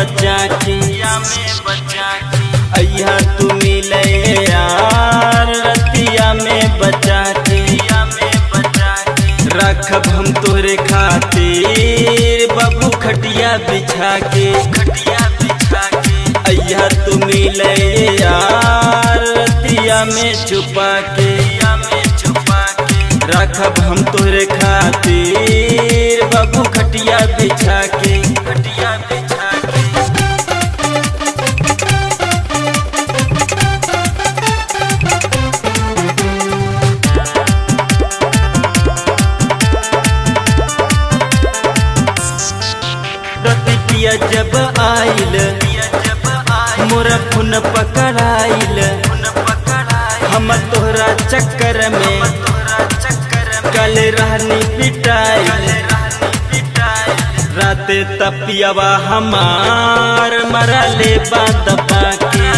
बचा के अइहा तू मिले यार रतिया में बचा के रखब हम तोरे खातिर बाबू खटिया बिछा के अइहा तू मिले यार रतिया में छुपा के रखब हम तोरे खातिर बाबू खटिया बिछा के रतिया जब आइल मोरा फोन पकड़ाइल हम तोहरा चक्कर में कल रहनी पिटाइल राते तपियावा हमार मरले बादबा के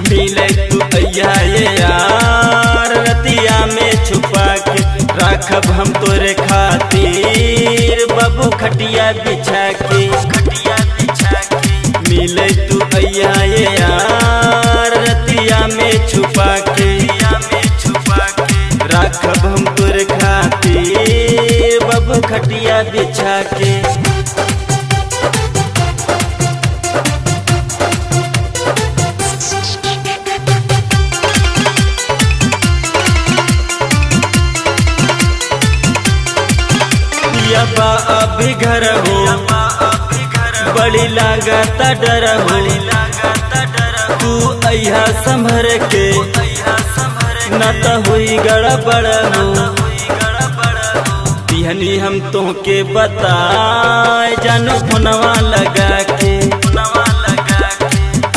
मिले तू अइहा यार रतिया में छुपा के रखब हम तोरे खातिर बाबू खटिया बिछा के मिले तू अइहा यार रतिया में छुपा के रखब हम तोरे खातिर बाबू खटिया बिछा के बा अभी घर हो बड़ी लागत डर हो तू अइहा संभर के न त हुई गड़बड़ हो बिहनी हम तोहके बताए जानो फोनवा लगा के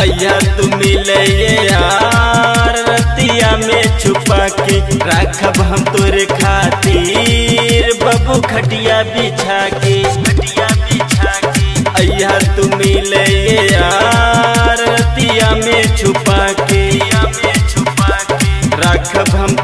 अइहा तू मिले यार रतिया में छुपा के रखब हम तोरे खातिर बाबू खटिया बिछा के अइहा तू मिले यार रतिया में छुपा के रखब हम